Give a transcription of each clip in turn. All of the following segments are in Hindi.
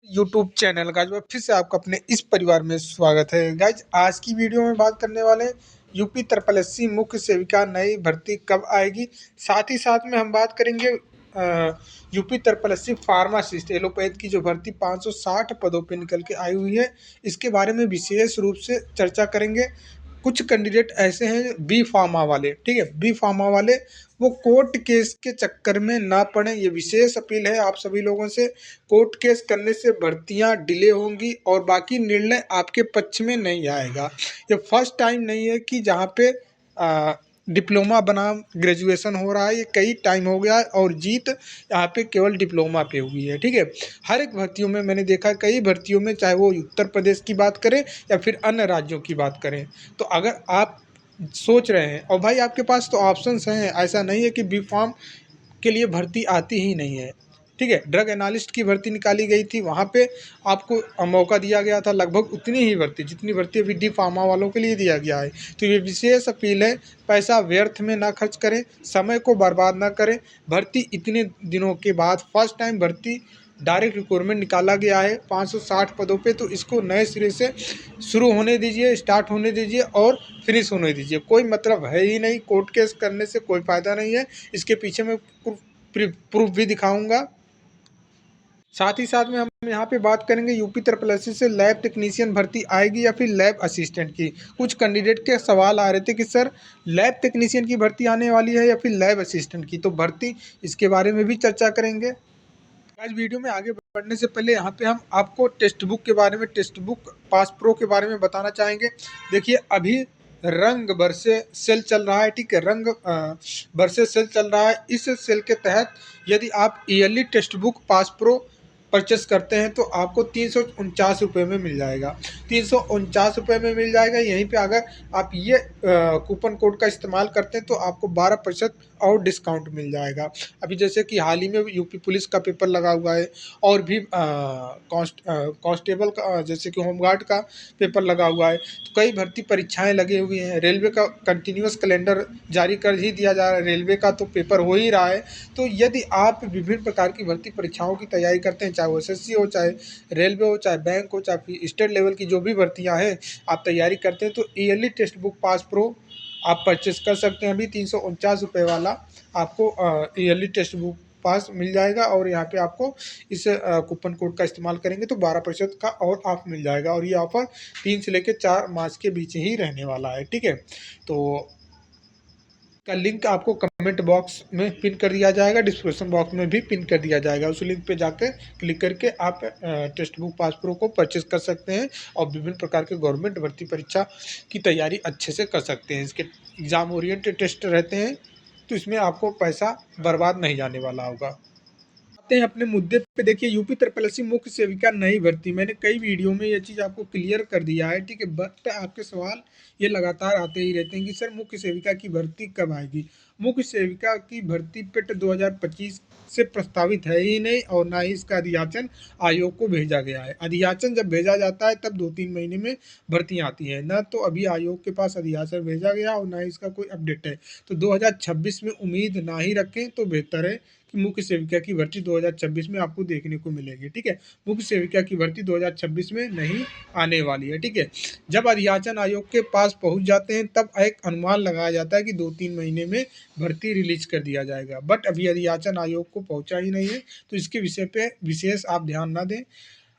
यूट्यूब चैनल गाइज में फिर से आपका अपने इस परिवार में स्वागत है। गाइज आज की वीडियो में बात करने वाले हैं यूपी ट्रिपल एससी मुख्य सेविका नई भर्ती कब आएगी। साथ ही साथ में हम बात करेंगे UP triple SC pharmacist allopath की जो भर्ती 560 पदों पे निकल के आई हुई है, इसके बारे में विशेष रूप से चर्चा करेंगे। कुछ कैंडिडेट ऐसे हैं बी फार्मा वाले, ठीक है, बी फार्मा वाले वो कोर्ट केस के चक्कर में ना पड़े, ये विशेष अपील है आप सभी लोगों से। कोर्ट केस करने से भर्तियां डिले होंगी और बाकी निर्णय आपके पक्ष में नहीं आएगा। ये फर्स्ट टाइम नहीं है कि जहाँ पे डिप्लोमा बनाम ग्रेजुएशन हो रहा है, ये कई टाइम हो गया है और जीत यहाँ पे केवल डिप्लोमा पे हुई है, ठीक है। हर एक भर्तियों में मैंने देखा, कई भर्तियों में, चाहे वो उत्तर प्रदेश की बात करें या फिर अन्य राज्यों की बात करें, तो अगर आप सोच रहे हैं और भाई आपके पास तो ऑप्शंस हैं, ऐसा नहीं है कि बी फार्म के लिए भर्ती आती ही नहीं है, ठीक है। ड्रग एनालिस्ट की भर्ती निकाली गई थी, वहाँ पे आपको मौका दिया गया था, लगभग उतनी ही भर्ती जितनी भर्ती अभी डी फार्मा वालों के लिए दिया गया है। तो ये विशेष अपील है, पैसा व्यर्थ में ना खर्च करें, समय को बर्बाद ना करें। भर्ती इतने दिनों के बाद फर्स्ट टाइम भर्ती डायरेक्ट रिक्रूटमेंट निकाला गया है 560 पदों पे, तो इसको नए सिरे से शुरू होने दीजिए, स्टार्ट होने दीजिए और फिनिश होने दीजिए। कोई मतलब है ही नहीं, कोर्ट केस करने से कोई फ़ायदा नहीं है। इसके पीछे मैं प्रूफ भी दिखाऊंगा। साथ ही साथ में हम यहाँ पे बात करेंगे यूपी ट्रिपल एससी से लैब टेक्नीशियन भर्ती आएगी या फिर लैब असिस्टेंट की। कुछ कैंडिडेट के सवाल आ रहे थे कि सर लैब टेक्नीशियन की भर्ती आने वाली है या फिर लैब असिस्टेंट की, तो भर्ती इसके बारे में भी चर्चा करेंगे। आज वीडियो में आगे बढ़ने से पहले यहाँ पे हम आपको टेक्स्ट बुक के बारे में, टेक्स्ट बुक पास प्रो के बारे में बताना चाहेंगे। देखिए अभी रंग बरसे सेल चल रहा है, ठीक है, रंग बरसे सेल चल रहा है। इस सेल के तहत यदि आप yearly text book pass pro purchase करते हैं तो आपको 349 रुपये में मिल जाएगा, 349 रुपये में मिल जाएगा। यहीं पे अगर आप ये कूपन कोड का इस्तेमाल करते हैं तो आपको 12% और डिस्काउंट मिल जाएगा। अभी जैसे कि हाल ही में यूपी पुलिस का पेपर लगा हुआ है और भी कांस्टेबल का, जैसे कि होमगार्ड का पेपर लगा हुआ है, तो कई भर्ती परीक्षाएं लगी हुई हैं। रेलवे का कंटिन्यूस कैलेंडर जारी कर ही दिया जा रहा है, रेलवे का तो पेपर हो ही रहा है। तो यदि आप विभिन्न प्रकार की भर्ती परीक्षाओं की तैयारी करते हैं, चाहे वो एसएससी हो, चाहे रेलवे हो, चाहे बैंक हो, चाहे फिर स्टेट लेवल की जो भी भर्तियां हैं आप तैयारी करते हैं, तो yearly text book pass pro आप परचेस कर सकते हैं। अभी 349 रुपये वाला आपको ईयरली टेक्स्ट बुक पास मिल जाएगा और यहाँ पे आपको इस कूपन कोड का इस्तेमाल करेंगे तो 12% का और ऑफ मिल जाएगा। और ये ऑफर 3 से लेकर 4 मार्च के बीच ही रहने वाला है, ठीक है। तो का लिंक आपको कमेंट बॉक्स में पिन कर दिया जाएगा, डिस्क्रिप्शन बॉक्स में भी पिन कर दिया जाएगा। उस लिंक पे जाकर क्लिक करके आप टेक्स्ट बुक पास प्रो को परचेस कर सकते हैं और विभिन्न प्रकार के गवर्नमेंट भर्ती परीक्षा की तैयारी अच्छे से कर सकते हैं। इसके एग्ज़ाम ओरिएंटेड टेस्ट रहते हैं, तो इसमें आपको पैसा बर्बाद नहीं जाने वाला होगा। आते हैं अपने मुद्दे पे। देखिए यूपी ट्रिपल एससी मुख्य सेविका नई भर्ती, मैंने कई वीडियो में ये चीज़ आपको क्लियर कर दिया है, ठीक है। बट आपके सवाल ये लगातार आते ही रहते हैं कि सर मुख्य सेविका की भर्ती कब आएगी। मुख्य सेविका की भर्ती पेट 2025 से प्रस्तावित है ही नहीं और ना ही इसका अधियाचन आयोग को भेजा गया है। अधियाचन जब भेजा जाता है तब 2-3 महीने में भर्तियाँ आती हैं, ना तो अभी आयोग के पास अधियाचन भेजा गया और ना ही इसका कोई अपडेट है। तो 2026 में उम्मीद ना ही रखें तो बेहतर है कि मुख्य सेविका की भर्ती 2026 में आपको देखने को मिलेगी, ठीक है। मुख्य सेविका की भर्ती 2026 में नहीं आने वाली है, ठीक है। जब अधियाचन आयोग के पास पहुंच जाते हैं तब एक अनुमान लगाया जाता है कि 2-3 महीने में भर्ती रिलीज कर दिया जाएगा, बट अभी अधियाचन आयोग को पहुंचा ही नहीं है, तो इसके विषय पे विशेष आप ध्यान ना दें।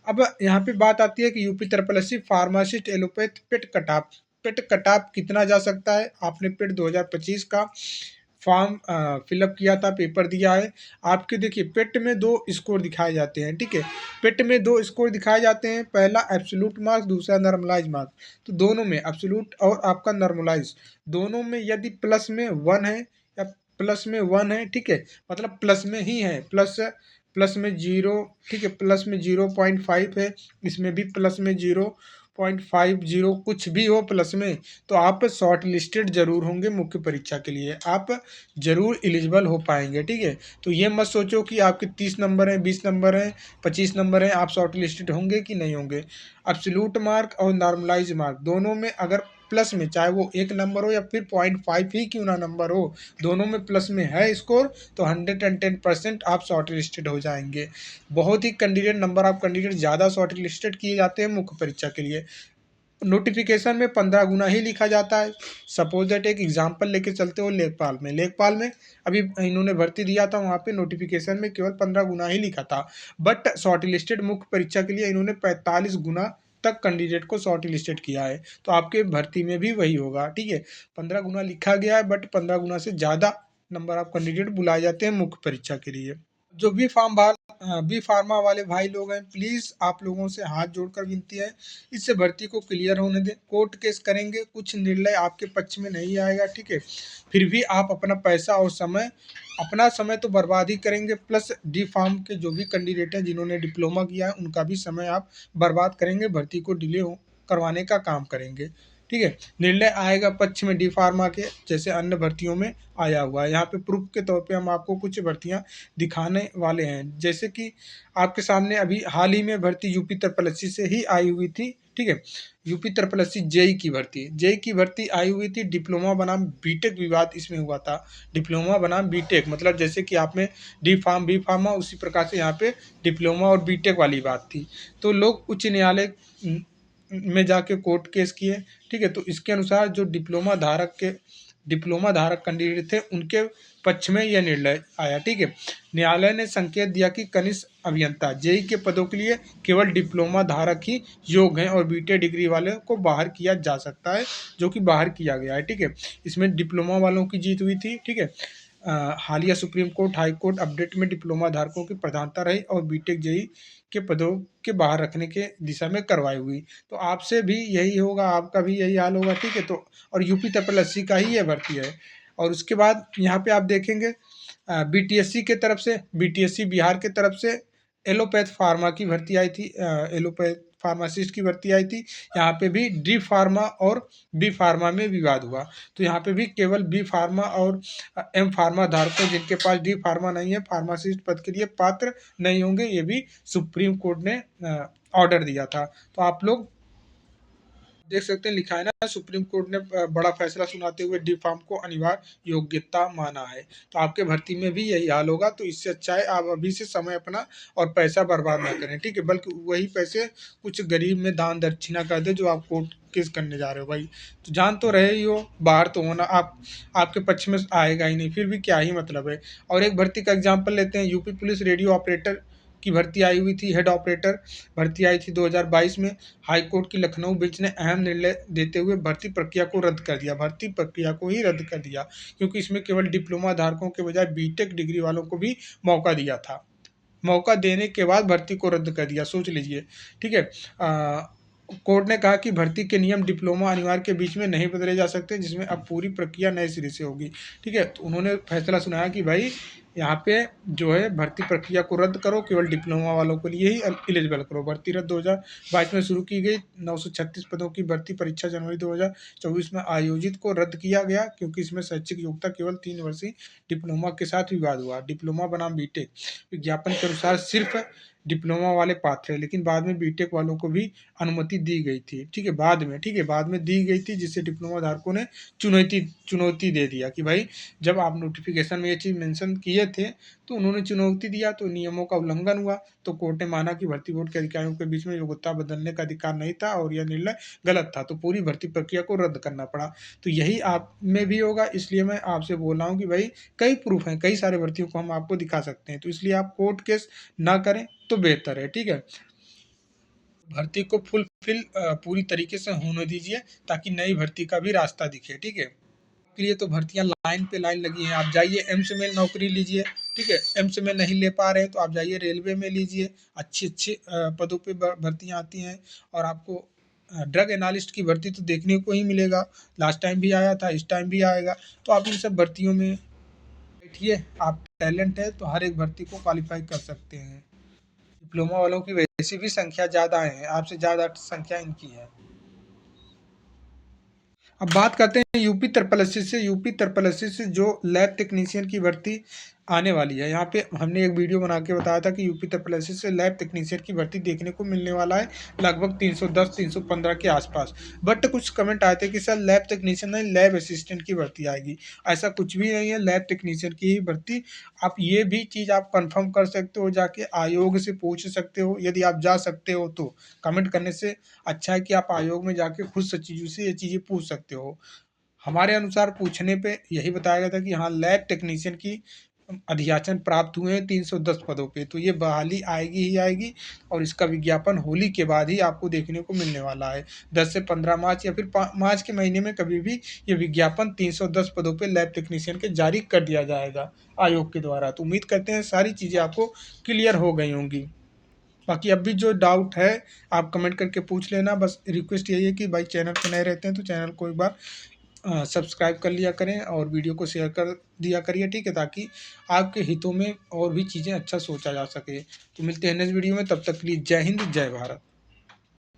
अब यहाँ पे बात आती है कि UP triple SC pharmacist allopath PET cutoff कितना जा सकता है। आपने पेट 2025 का फॉर्म फिलअप किया था, पेपर दिया है। आपके देखिए पेट में 2 स्कोर दिखाए जाते हैं, ठीक है। पेट में 2 स्कोर दिखाए जाते हैं, पहला एब्सोल्यूट मार्क्स, दूसरा नॉर्मलाइज मार्क्स। तो दोनों में एब्सोल्यूट और आपका नॉर्मलाइज दोनों में यदि प्लस में 1 है या प्लस में 1 है, ठीक है, मतलब प्लस में ही है, प्लस में 0, ठीक है, प्लस में 0.5 है, इसमें भी प्लस में 0.50, कुछ भी हो प्लस में, तो आप शॉर्ट लिस्टेड जरूर होंगे मुख्य परीक्षा के लिए, आप जरूर एलिजिबल हो पाएंगे, ठीक है। तो ये मत सोचो कि आपके 30 नंबर हैं, 20 नंबर हैं, 25 नंबर हैं, आप शॉर्ट लिस्टेड होंगे कि नहीं होंगे। एब्सोल्यूट मार्क और नॉर्मलाइज मार्क दोनों में अगर प्लस में, चाहे वो 1 नंबर हो या फिर 0.5 ही क्यों ना नंबर हो, दोनों में प्लस में है स्कोर, तो 110% आप शॉर्ट लिस्टेड हो जाएंगे। बहुत ही कैंडिडेट नंबर ऑफ कैंडिडेट ज़्यादा शॉर्ट लिस्टेड किए जाते हैं मुख्य परीक्षा के लिए। नोटिफिकेशन में 15 गुना ही लिखा जाता है। सपोज दैट एक एग्जांपल लेके चलते हो लेखपाल में अभी इन्होंने भर्ती दिया था, वहाँ पे नोटिफिकेशन में केवल 15 गुना ही लिखा था, बट शॉर्ट लिस्टेड मुख्य परीक्षा के लिए इन्होंने 45 गुना तक कैंडिडेट को शॉर्ट लिस्टेड किया है। तो आपके भर्ती में भी वही होगा, ठीक है। 15 गुना लिखा गया है, बट 15 गुना से ज़्यादा नंबर ऑफ कैंडिडेट बुलाए जाते हैं मुख्य परीक्षा के लिए। जो बी फार्मा वाले भाई लोग हैं, प्लीज़ आप लोगों से हाथ जोड़कर विनती है, इससे भर्ती को क्लियर होने दें। कोर्ट केस करेंगे, कुछ निर्णय आपके पक्ष में नहीं आएगा, ठीक है। फिर भी आप अपना पैसा और समय, अपना समय तो बर्बाद ही करेंगे, प्लस डी फार्म के जो भी कैंडिडेट हैं जिन्होंने डिप्लोमा किया है उनका भी समय आप बर्बाद करेंगे, भर्ती को डिले करवाने का काम करेंगे, ठीक है। निर्णय आएगा पक्ष में डी फार्मा के, जैसे अन्य भर्तियों में आया हुआ है। यहाँ पे प्रूफ के तौर पे हम आपको कुछ भर्तियाँ दिखाने वाले हैं, जैसे कि आपके सामने अभी हाल ही में भर्ती यूपी ट्रिपल से ही आई हुई थी, ठीक है। यूपी ट्रिपल जेई की भर्ती आई हुई थी। डिप्लोमा बनाम बीटेक विवाद इसमें हुआ था। डिप्लोमा बनाम बीटेक मतलब जैसे कि आप में डी फार्म बी फार्मा, उसी प्रकार से यहाँ पे डिप्लोमा और बीटेक वाली बात थी। तो लोग उच्च न्यायालय में जाके कोर्ट केस किए, ठीक है। तो इसके अनुसार जो डिप्लोमा धारक कैंडिडेट थे उनके पक्ष में यह निर्णय आया, ठीक है। न्यायालय ने संकेत दिया कि कनिष्ठ अभियंता जेई के पदों के लिए केवल डिप्लोमा धारक ही योग्य हैं और बीटेक डिग्री वाले को बाहर किया जा सकता है, जो कि बाहर किया गया है, ठीक है। इसमें डिप्लोमा वालों की जीत हुई थी, ठीक है। हालिया supreme court high court update में डिप्लोमा धारकों की प्रधानता रही और बीटेक जेई के पदों के बाहर रखने के दिशा में कार्रवाई हुई। तो आपसे भी यही होगा, आपका भी यही हाल होगा, ठीक है। तो और यूपी ट्रिपल एससी का ही यह भर्ती है। और उसके बाद यहाँ पे आप देखेंगे बीटीएससी के तरफ से, बीटीएससी बिहार के तरफ से एलोपैथ फार्मा की भर्ती आई थी, एलोपैथ फार्मासिस्ट की भर्ती आई थी। यहाँ पे भी डी फार्मा और बी फार्मा में विवाद हुआ। तो यहाँ पे भी केवल बी फार्मा और एम फार्मा धारकों जिनके पास डी फार्मा नहीं है, फार्मासिस्ट पद के लिए पात्र नहीं होंगे, ये भी सुप्रीम कोर्ट ने ऑर्डर दिया था। तो आप लोग देख सकते हैं, लिखा है ना, सुप्रीम कोर्ट ने बड़ा फैसला सुनाते हुए डी फार्म को अनिवार्य योग्यता माना है। तो आपके भर्ती में भी यही हाल होगा। तो इससे अच्छा है आप अभी से समय अपना और पैसा बर्बाद ना करें, ठीक है। बल्कि वही पैसे कुछ गरीब में दान दक्षिणा कर दे जो आप कोर्ट केस करने जा रहे हो भाई। तो जान तो रहे ही हो, बाहर तो होना आपके पक्ष में आएगा ही नहीं, फिर भी क्या ही मतलब है। और एक भर्ती का एग्जाम्पल लेते हैं, यूपी पुलिस रेडियो ऑपरेटर की भर्ती आई हुई थी। हेड ऑपरेटर भर्ती आई थी 2022 में। हाई कोर्ट की लखनऊ बेंच ने अहम निर्णय देते हुए भर्ती प्रक्रिया को रद्द कर दिया, भर्ती प्रक्रिया को ही रद्द कर दिया, क्योंकि इसमें केवल डिप्लोमा धारकों के बजाय बीटेक डिग्री वालों को भी मौका दिया था। मौका देने के बाद भर्ती को रद्द कर दिया, सोच लीजिए, ठीक है। कोर्ट ने कहा कि भर्ती के नियम डिप्लोमा अनिवार्य के बीच में नहीं बदले जा सकते, जिसमें अब पूरी प्रक्रिया नए सिरे से होगी, ठीक है। तो उन्होंने फैसला सुनाया कि भाई यहाँ पे जो है भर्ती प्रक्रिया को रद्द करो, केवल डिप्लोमा वालों के लिए ही एलिजिबल करो। भर्ती रद्द 2022 में शुरू की गई 936 पदों की भर्ती परीक्षा जनवरी 2024 में आयोजित को रद्द किया गया, क्योंकि इसमें शैक्षिक योग्यता केवल 3 वर्षीय डिप्लोमा के साथ विवाद हुआ। डिप्लोमा बनाम बीटेक विज्ञापन के अनुसार सिर्फ डिप्लोमा वाले पात्र है, लेकिन बाद में बीटेक वालों को भी अनुमति दी गई थी, ठीक है। बाद में दी गई थी, जिससे डिप्लोमा धारकों ने चुनौती दे दिया कि भाई जब आप नोटिफिकेशन में ये चीज़ मेंशन किए थे तो उन्होंने चुनौती दिया, तो नियमों का उल्लंघन हुआ। तो कोर्ट ने माना कि भर्ती बोर्ड के अधिकारियों के बीच में योग्यता बदलने का अधिकार नहीं था और यह निर्णय गलत था, तो पूरी भर्ती प्रक्रिया को रद्द करना पड़ा। तो यही आप में भी होगा, इसलिए मैं आपसे बोल रहा हूँ कि भाई कई प्रूफ हैं, कई सारे भर्तियों को हम आपको दिखा सकते हैं। तो इसलिए आप कोर्ट केस ना करें तो बेहतर है, ठीक है। भर्ती को फुलफिल पूरी तरीके से होने दीजिए, ताकि नई भर्ती का भी रास्ता दिखे, ठीक है। के लिए तो भर्तियां लाइन पे लाइन लगी हैं। आप जाइए एम्स में नौकरी लीजिए, ठीक है। एम्स में नहीं ले पा रहे हैं तो आप जाइए रेलवे में लीजिए, अच्छी अच्छी पदों पे भर्तियां आती हैं। और आपको ड्रग एनालिस्ट की भर्ती तो देखने को ही मिलेगा, लास्ट टाइम भी आया था, इस टाइम भी आएगा। तो आप इन सब भर्तियों में बैठिए, आप टैलेंट है तो हर एक भर्ती को क्वालिफाई कर सकते हैं। डिप्लोमा वालों की वैसे भी संख्या ज़्यादा है, आपसे ज़्यादा संख्या इनकी है। अब बात करते हैं यूपी ट्रिपल एससी से जो लैब टेक्नीशियन की भर्ती आने वाली है, यहाँ पे हमने एक वीडियो बना के बताया था कि यूपी ट्रिपल एससी से लैब टेक्नीशियन की भर्ती देखने को मिलने वाला है लगभग 310-315 के आसपास। बट कुछ कमेंट आए थे कि सर लैब टेक्नीशियन नहीं, लैब असिस्टेंट की भर्ती आएगी। ऐसा कुछ भी नहीं है, लैब टेक्नीशियन की ही भर्ती। आप ये भी चीज़ आप कंफर्म कर सकते हो, जाके आयोग से पूछ सकते हो। यदि आप जा सकते हो तो कमेंट करने से अच्छा है कि आप आयोग में जाके खुद सचिव से ये चीज़ें पूछ सकते हो। हमारे अनुसार पूछने पे यही बताया गया था कि हाँ, लैब टेक्नीशियन की अधियाचन प्राप्त हुए हैं 310 पदों पे, तो ये बहाली आएगी ही आएगी। और इसका विज्ञापन होली के बाद ही आपको देखने को मिलने वाला है। 10 से 15 मार्च या फिर मार्च के महीने में कभी भी ये विज्ञापन 310 पदों पे लैब टेक्नीशियन के जारी कर दिया जाएगा आयोग के द्वारा। तो उम्मीद करते हैं सारी चीज़ें आपको क्लियर हो गई होंगी। बाकी अब भी जो डाउट है आप कमेंट करके पूछ लेना। बस रिक्वेस्ट यही है कि भाई चैनल पे नए रहते हैं तो चैनल को एक बार सब्सक्राइब कर लिया करें और वीडियो को शेयर कर दिया करिए, ठीक है, ताकि आपके हितों में और भी चीज़ें अच्छा सोचा जा सके। तो मिलते हैं नेक्स्ट वीडियो में, तब तक के लिए जय हिंद जय भारत।